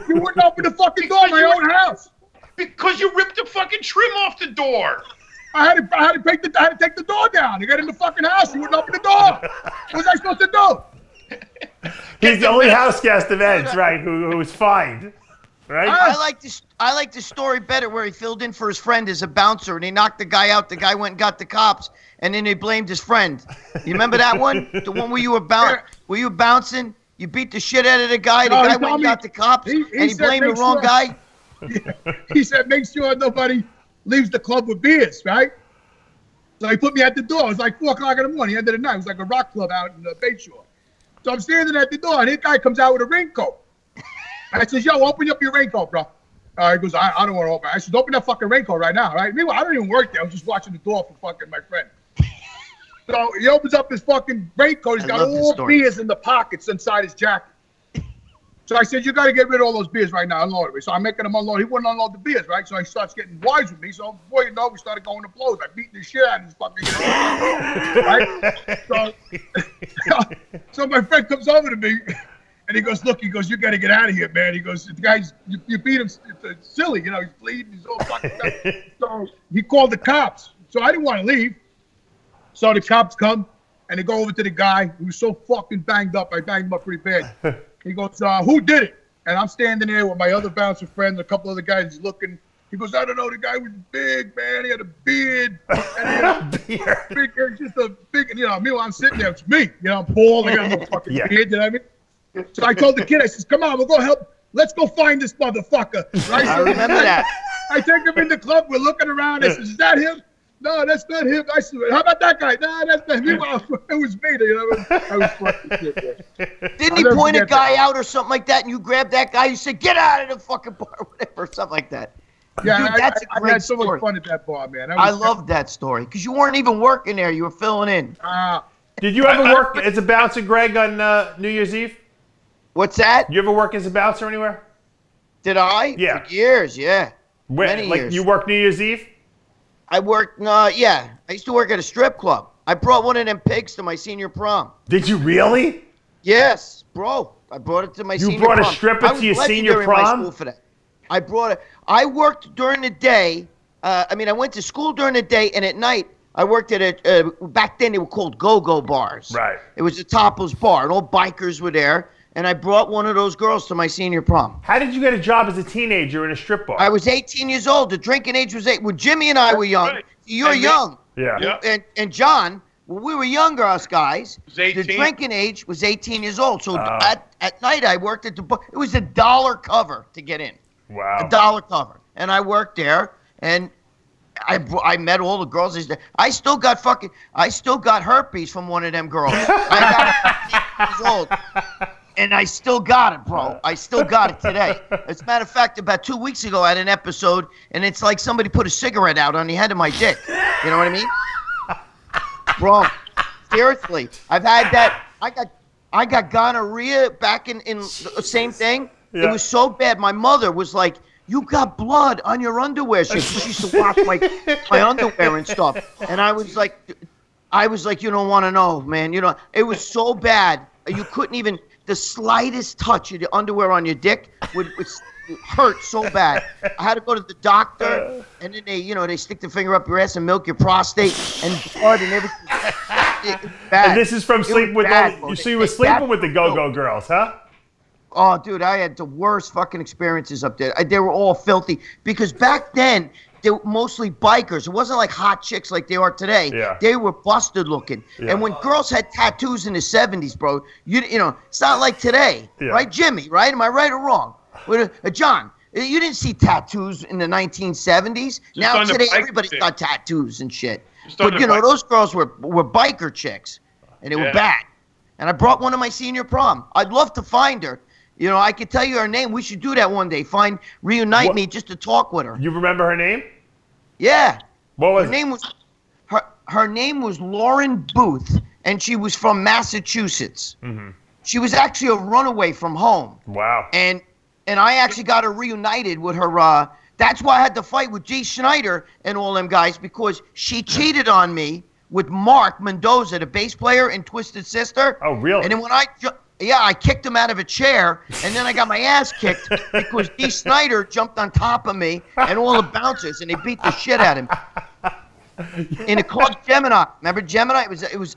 You wouldn't open the fucking door of my own house. Because you ripped the fucking trim off the door. I had to take the door down to get in the fucking house. You wouldn't open the door. What was I supposed to do? He's the only house guest of Ed's, right? Who was fined, right? I like the story better where he filled in for his friend as a bouncer and he knocked the guy out. The guy went and got the cops, and then they blamed his friend. You remember that one? The one where you were bouncing? You beat the shit out of the guy. The guy went and got the cops, and he blamed the wrong guy. He said, "Make sure nobody leaves the club with beers, right?" So he put me at the door. It was like 4 o'clock in the morning, end of the night. It was like a rock club out in Bayshore. So I'm standing at the door, and this guy comes out with a raincoat. I says, yo, open up your raincoat, bro. He goes, I don't want to open it. I said, open that fucking raincoat right now, right? Meanwhile, I don't even work there. I was just watching the door for fucking my friend. So he opens up his fucking raincoat. He's got all beers in the pockets inside his jacket. So I said, you got to get rid of all those beers right now. Unload it. So I'm making him unload. He wouldn't unload the beers, right? So he starts getting wise with me. So before you know, we started going to blows. I beat the shit out of his fucking right? So my friend comes over to me, and he goes, look, you got to get out of here, man. He goes, the guy's, you beat him, it's silly. You know, he's bleeding. He's all fucking stuff. So he called the cops. So I didn't want to leave. So the cops come, and they go over to the guy. He was so fucking banged up. I banged him up pretty bad. He goes, who did it? And I'm standing there with my other bouncer friend and a couple other guys. He's looking. He goes, I don't know. The guy was big, man. He had a beard. And he had just a big, you know, meanwhile, I'm sitting there. It's me. You know, I'm bald. I got no fucking beard. You know what I mean? So I told the kid, I says, come on, we'll go help. Let's go find this motherfucker. Right? I remember that. I take him in the club. We're looking around. I says, is that him? No, that's not him. I said, how about that guy? No, that's not him. Well, it was me. You know, I was fucking shit. Didn't he point a guy out or something like that, and you grabbed that guy? You said, get out of the fucking bar, or whatever, something like that. Yeah, dude, that's a great I had so story. much fun at that bar, man. I loved that story because you weren't even working there. You were filling in. Did you ever work as a bouncer, Greg, on New Year's Eve? What's that? You ever work as a bouncer anywhere? Did I? Yeah. For years, yeah. Where, Many like years. You worked New Year's Eve? I worked, yeah. I used to work at a strip club. I brought one of them pigs to my senior prom. Did you really? Yes, bro. I brought it to my senior prom. You brought a stripper to your senior prom? I was legendary in my school for that. I brought it. I worked during the day. I went to school during the day, and at night, I worked at back then they were called go-go bars. Right. It was a topless bar, and all bikers were there. And I brought one of those girls to my senior prom. How did you get a job as a teenager in a strip bar? I was 18 years old. The drinking age was 8. When Jimmy and I were young, right. You're young. Yeah. And John, when we were younger, us guys, the 18. drinking age was 18 years old. So at night, I worked at the bar. It was $1 cover to get in. Wow. $1 cover. And I worked there, and I met all the girls. I still got herpes from one of them girls. I got 18 years old. And I still got it, bro. I still got it today. As a matter of fact, about 2 weeks ago, I had an episode, and it's like somebody put a cigarette out on the head of my dick. You know what I mean? Bro, seriously. I've had that. I got gonorrhea back in the same thing. Yeah. It was so bad. My mother was like, you got blood on your underwear. She used to wash my underwear and stuff. And I was like, you don't want to know, man. You know, it was so bad. You couldn't even, the slightest touch of the underwear on your dick would hurt so bad. I had to go to the doctor, and then they stick the finger up your ass and milk your prostate and blood and everything. It was bad. And this is from sleeping with so you were sleeping with the Go-Go girls, huh? Oh, dude, I had the worst fucking experiences up there. They were all filthy because back then they were mostly bikers. It wasn't like hot chicks like they are today. Yeah. They were busted looking. Yeah. And when girls had tattoos in the 70s, bro, you know, it's not like today, right, Jimmy? Right? Am I right or wrong? John, you didn't see tattoos in the 1970s. Now today, everybody's got tattoos and shit. But you know, those girls were biker chicks, and they were bad. And I brought one to my senior prom. I'd love to find her. You know, I could tell you her name. We should do that one day. Reunite me just to talk with her. You remember her name? Yeah. What was her name? Her name was Lauren Booth, and she was from Massachusetts. Mm-hmm. She was actually a runaway from home. Wow. And I actually got her reunited with her. That's why I had to fight with G. Schneider and all them guys, because she cheated on me with Mark Mendoza, the bass player in Twisted Sister. Oh, really? And then when I kicked him out of a chair, and then I got my ass kicked because Dee Snider jumped on top of me and all the bouncers, and they beat the shit out of him. In a club Gemini. Remember Gemini?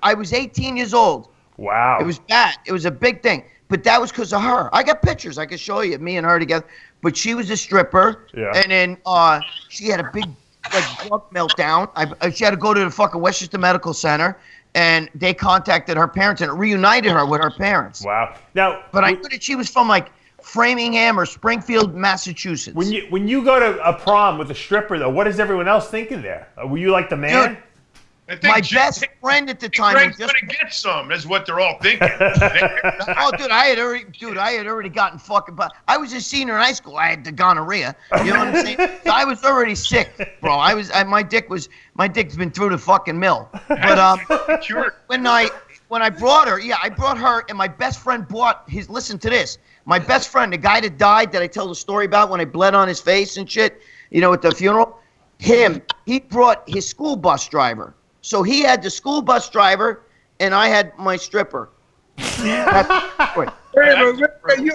I was 18 years old. Wow. It was bad. It was a big thing. But that was because of her. I got pictures I could show you, me and her together. But she was a stripper. Yeah. And then she had a big drug meltdown. She had to go to the fucking Westchester Medical Center. And they contacted her parents and reunited her with her parents. Wow. Now, but I knew that she was from like Framingham or Springfield, Massachusetts. When you go to a prom with a stripper, though, what is everyone else thinking there? Were you like the man? Dude, my best friend at the time. Greg's gonna get some. That's what they're all thinking. Oh, dude, I had already gotten fucking. I was a senior in high school. I had the gonorrhea. You know what I'm saying? So I was already sick, bro. My dick's been through the fucking mill. But Sure. when I brought her, I brought her, and my best friend bought his. Listen to this. My best friend, the guy that died, that I tell the story about when I bled on his face and shit. You know, at the funeral. He brought his school bus driver. So he had the school bus driver, and I had my stripper. Wait,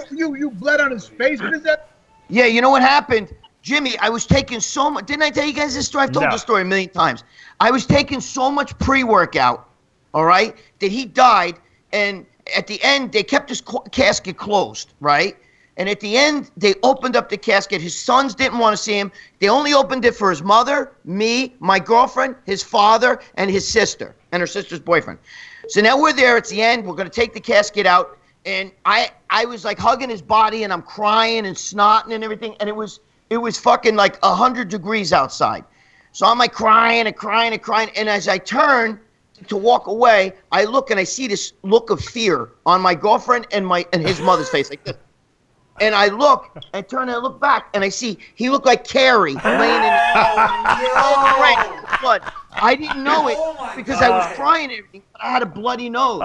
you bled on his face? What is that? Yeah, you know what happened? Jimmy, I was taking so much. Didn't I tell you guys this story? I've told this story a million times. I was taking so much pre-workout, all right, that he died, and at the end, they kept his casket closed, right? And at the end, they opened up the casket. His sons didn't want to see him. They only opened it for his mother, me, my girlfriend, his father, and his sister, and her sister's boyfriend. So now we're there. It's the end. We're going to take the casket out. And I was like hugging his body, and I'm crying and snotting and everything. And it was fucking like 100 degrees outside. So I'm like crying and crying and crying. And as I turn to walk away, I look and I see this look of fear on my girlfriend and his mother's face, like this. And I look, I turn and I look back, and I see he looked like Carrie laying in blood. I didn't know it because I was crying and everything, but I had a bloody nose.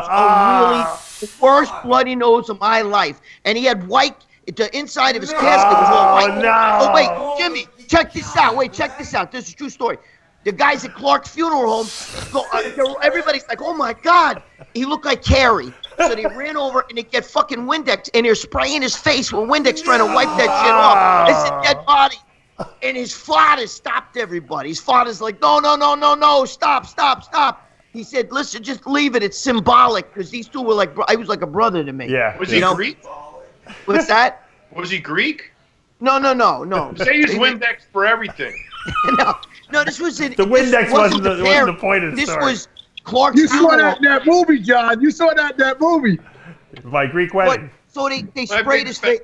The worst bloody nose of my life. And he had white, the inside of his casket was all white. No. Oh, wait, Jimmy, check this out. Check this out. This is a true story. The guys at Clark's funeral home, everybody's like, oh my God, he looked like Carrie. So they ran over and they get fucking Windex and they're spraying his face with Windex trying to wipe that shit off. It's a dead body. And his father stopped everybody. His father's like, no, stop. He said, listen, just leave it. It's symbolic, because these two were like, I was like a brother to me. Yeah. Was he Greek? What's that? Was he Greek? No. They use Windex for everything. No, this was the Windex wasn't the point of the this story. Was Clark's You saw that in that movie, John. You saw that in that movie. My Greek wedding. So they sprayed his face,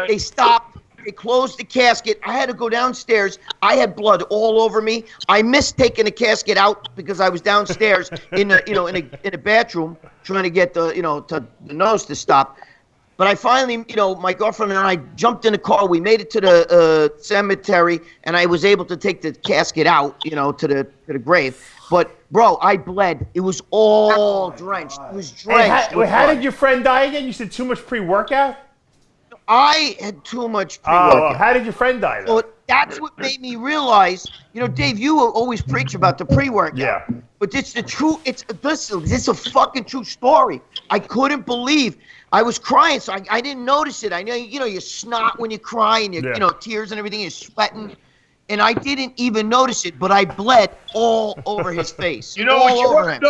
they stopped, they closed the casket. I had to go downstairs. I had blood all over me. I missed taking the casket out because I was downstairs in a bathroom trying to get the nose to stop. But I finally, my girlfriend and I jumped in the car. We made it to the cemetery, and I was able to take the casket out, to the grave. But, bro, I bled. It was all drenched. It was drenched. How did your friend die again? You said too much pre-workout? I had too much pre-workout. How did your friend die, though? So that's what made me realize, Dave, you always preach about the pre-workout. Yeah. But it's the truth. This is a fucking true story. I couldn't believe. I was crying, so I didn't notice it. I know, you snot when you cry, and tears and everything, you're sweating. And I didn't even notice it, but I bled all over his face. You know all over him.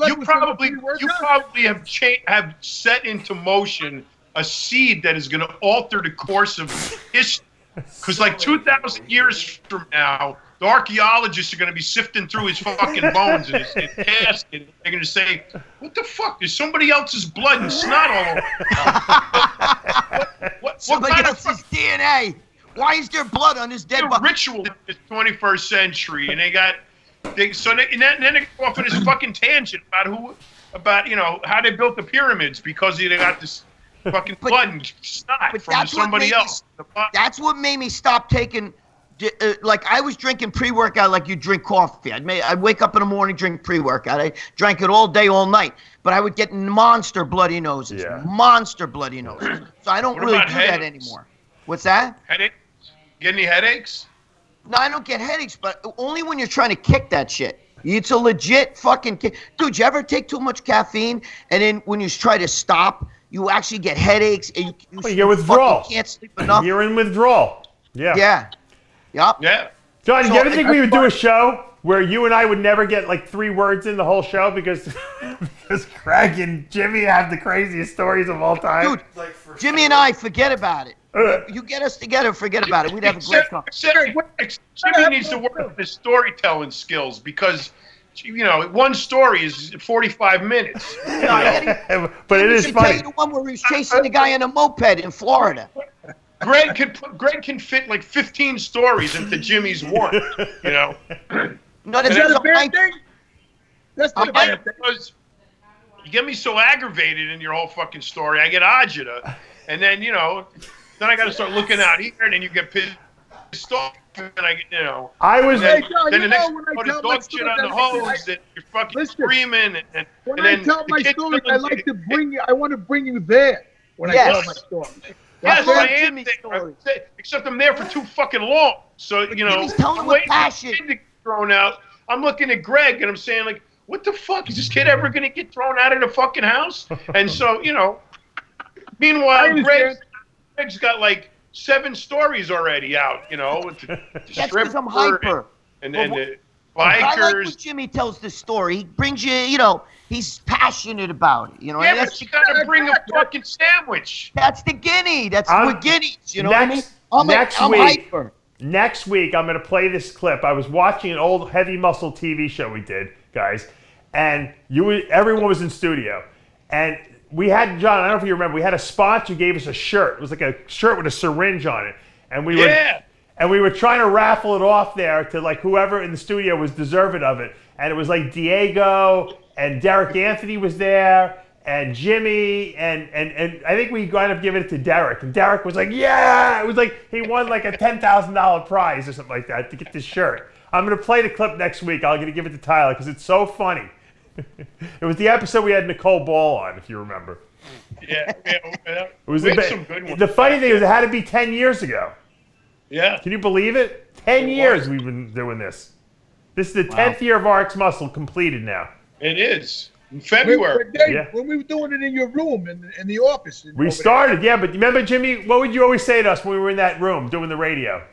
You probably have set into motion a seed that is going to alter the course of history. Because like 2,000 years from now, the archaeologists are going to be sifting through his fucking bones and his casket. They're going to say, "What the fuck? There's somebody else's blood and snot all over." Somebody else's DNA. Why is there blood on his dead body? Ritual in the 21st century, and then they go off on this fucking tangent about how they built the pyramids because they got this fucking blood and snot from somebody else. That's what made me stop taking. Like I was drinking pre-workout like you drink coffee. I'd wake up in the morning, drink pre-workout. I drank it all day, all night. But I would get monster bloody noses. Yeah. Monster bloody noses. So I don't really do that anymore. What's that? Headaches? Get any headaches? No, I don't get headaches, but only when you're trying to kick that shit. It's a legit fucking kick. Dude, you ever take too much caffeine and then when you try to stop, you actually get headaches and you get withdrawal. Can't sleep enough. You're in withdrawal. Yeah. Yeah. Yep. Yeah. John, do you ever think we would do a show where you and I would never get like 3 words in the whole show because Gregg and Jimmy have the craziest stories of all time? Dude, Jimmy and I, forget about it. You get us together, forget about it. We'd have a great conversation. Jimmy needs to work on his storytelling skills because, one story is 45 minutes. But it is funny. Tell you the one where he was chasing the guy on a moped in Florida. Greg can fit like 15 stories into Jimmy's one. No, that's a bad thing. That's not a bad thing. Because you get me so aggravated in your whole fucking story, I get agita, and then then I got to start looking out here, and then you get pissed off, and I get I was. Then the next dog shit on the hose, and you're fucking screaming, and when then I tell my story, I want to bring you there when I tell my story. Yes, I am there, except I'm there for too fucking long. So, He's telling with passion. To get thrown out. I'm looking at Greg and I'm saying, like, what the fuck? Is this kid ever going to get thrown out of the fucking house? And so, meanwhile, Greg's got like 7 stories already out, That's because I'm hyper. And then the bikers. I like when Jimmy tells the story. He brings you, he's passionate about it. Yeah, but you got to bring a fucking sandwich. That's the guinea. We're guineas. You know what I mean? I'm hyper. Next week, I'm going to play this clip. I was watching an old Heavy Muscle TV show we did, guys, and everyone was in studio. And we had, John, I don't know if you remember, we had a sponsor who gave us a shirt. It was like a shirt with a syringe on it. And we were trying to raffle it off there to like whoever in the studio was deserving of it. And it was like Diego and Derek Anthony was there and Jimmy and I think we wound up giving it to Derek. And Derek was like, yeah! It was like he won like a $10,000 prize or something like that to get this shirt. I'm going to play the clip next week. I'm going to give it to Tyler because it's so funny. It was the episode we had Nicole Ball on, if you remember. Yeah. It was some good ones. The funny thing is it had to be 10 years ago. Yeah. Can you believe it? 10 years we've been doing this. This is the 10th year of RX Muscle completed now. It is. In February. When we were doing it in your room, in the office. We started, yeah, but remember, Jimmy, what would you always say to us when we were in that room doing the radio?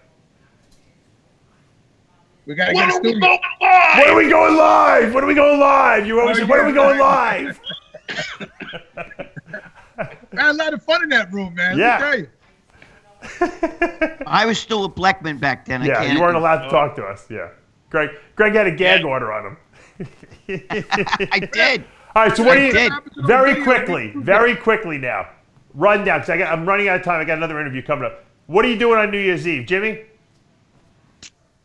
We gotta get a studio. When are we going live? When are we going live? You always say, when are we going live? I had a lot of fun in that room, man. Yeah. Let me tell you. I was still a Blackman back then. You weren't allowed to talk to us. Yeah. Greg had a gag order on him. I did. All right, so what do you... Very quickly now. Rundown, because I'm running out of time. I got another interview coming up. What are you doing on New Year's Eve, Jimmy?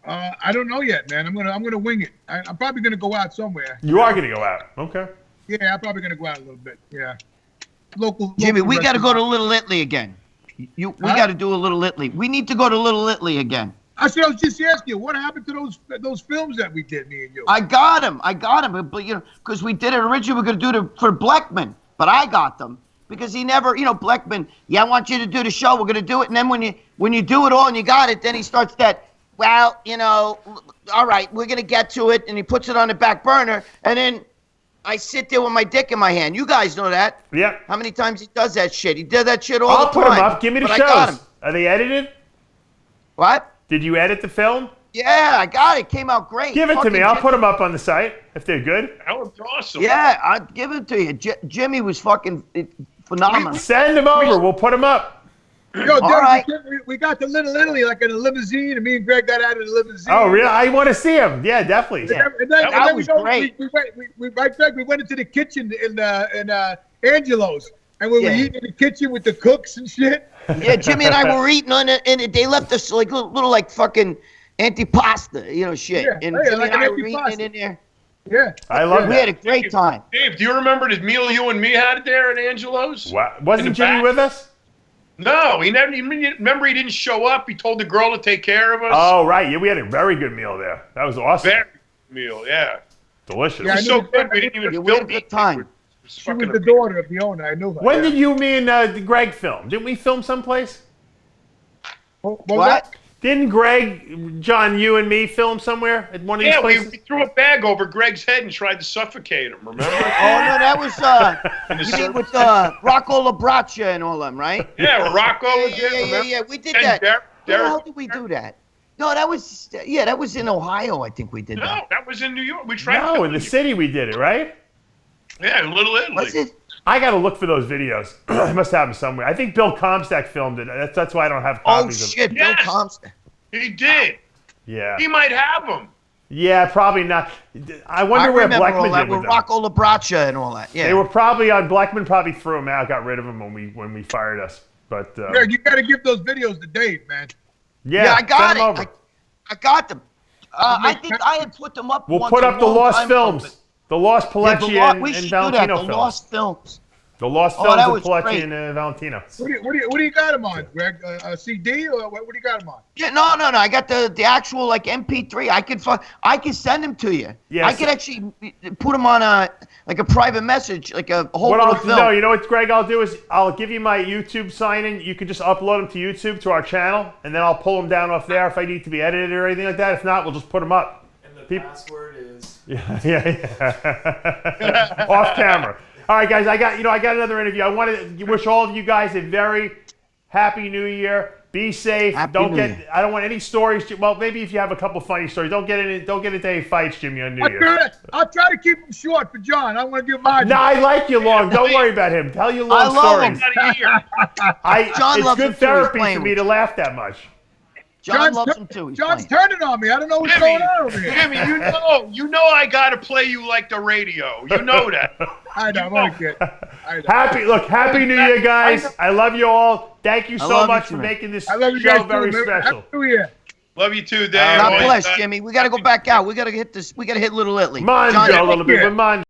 I don't know yet, man. I'm gonna wing it. I'm probably gonna go out somewhere. You are gonna go out. Okay. Yeah, I'm probably gonna go out a little bit. Yeah. Local Jimmy, we got to go to Little Italy again. We got to do a Little Italy. We need to go to Little Italy again. I was just asking you, what happened to those films that we did, me and you? I got them, but because we did it originally, we were gonna do it for Blackman, but I got them because he never, Blackman. Yeah, I want you to do the show. We're gonna do it, and then when you do it all and you got it, then he starts that. Well, all right, we're gonna get to it, and he puts it on the back burner, and then I sit there with my dick in my hand. You guys know that. Yep. How many times he does that shit? He did that shit all I'll the put time. them up. Give me the but I got shows. him. Are they edited? What? Did you edit the film? Yeah, I got it. Came out great. Give it to Fucking me. I'll Jimmy- put them up on the site if they're good. That was awesome. Yeah, I'll give it to you. Jimmy was fucking phenomenal. Send them over. We'll put them up. Yo, Dave, right. we got to Little Italy like in a limousine, and me and Greg got out of the limousine. Oh, really? I want to see them. Yeah, definitely. Yeah. And then, That and was then we great. we went into the kitchen in Angelo's, and we were Yeah. eating in the kitchen with the cooks and shit. Yeah, Jimmy and I were eating on it, and they left us like little like fucking antipasta, shit. Yeah, And yeah, Jimmy like and an I were eating antipasta. it in there. Yeah. I love We that. had a great time. Dave, do you remember the meal you and me had there at Angelo's? Wow. In Wasn't the Jimmy back? with us? No, he never. Remember, he didn't show up. He told the girl to take care of us. Oh, right. Yeah, we had a very good meal there. That was awesome. Very good meal, yeah. Delicious. Yeah, It was so good. We didn't even Yeah, we had a film good it. time. It was She fucking was the amazing. daughter of the owner. I knew her. When yeah. did you, me, and Greg film? Didn't we film someplace? What? was What? that? Didn't Greg, John, you and me film somewhere at one of these Yeah, we places? threw a bag over Greg's head and tried to suffocate him. Remember? Oh no, that was you mean with Rocco LaBraccia and all them, right? Yeah, Rocco was there. Yeah, remember? we did And that. Derek- Where the hell Derek- did we do that? No, that was in Ohio. I think we did No, that. that was in New York. We tried. No, in the city we did it, right? Yeah, in Little Italy. Was it? I got to look for those videos. I must have them somewhere. I think Bill Comstock filmed it. That's why I don't have Oh copies of it. shit, Bill Yes. Comstock. He did. Yeah. He might have them. Yeah, probably not. I I where remember Blackman all that did with with them. Rocco LaBraccia and all that. Yeah. They were probably on. Blackman probably threw them out, got rid of them when we fired us. But Greg, you got to give those videos to Dave, man. Yeah, I send got them it. over. I got them. I think I had put them up. We'll once put a up the long lost time ago, films, but- the lost Yeah, Palecci we and should do that. Valentino The films. lost films. The lost Oh, films that of was Palecci great. and Valentino. What do you got him on, Greg? A CD or what do you got him on? Yeah, no. I got the actual like MP3. I could send them to you. Yeah, I could actually put them on a private message, like a whole What little I'll film. no, you know what, Greg? I'll do is I'll give you my YouTube sign-in. You can just upload them to YouTube to our channel, and then I'll pull them down off there if I need to be edited or anything like that. If not, we'll just put them up. And the password is. Yeah. Off camera. All right, guys. I got another interview. I want to wish all of you guys a very happy New Year. Be safe. Happy New Year. I don't want any stories. Well, maybe if you have a couple funny stories, don't get into any fights, Jimmy, on New Year. I'll try to keep them short for John. I want to give mine. No, I like you long. Don't worry about him. Tell you long I love him. stories. Out of here. John It's loves him good too. He's therapy playing for me with to laugh that much. John loves them too. He's John's playing. turning on me. I don't know what's Jimmy, going on over here. Jimmy, you know I gotta play you like the radio. You know that. I know. I'm only kidding. I know. Happy New Year, guys. I love you all. Thank you so love you much too, for man. making this I love you show guys very too, man. special. Happy New Year. Love you too, Dave. God Always bless, got- Jimmy. We got to go back out. We got to hit this. We got to hit Little Italy. Manjo John, a little bit, Yeah. but manjo.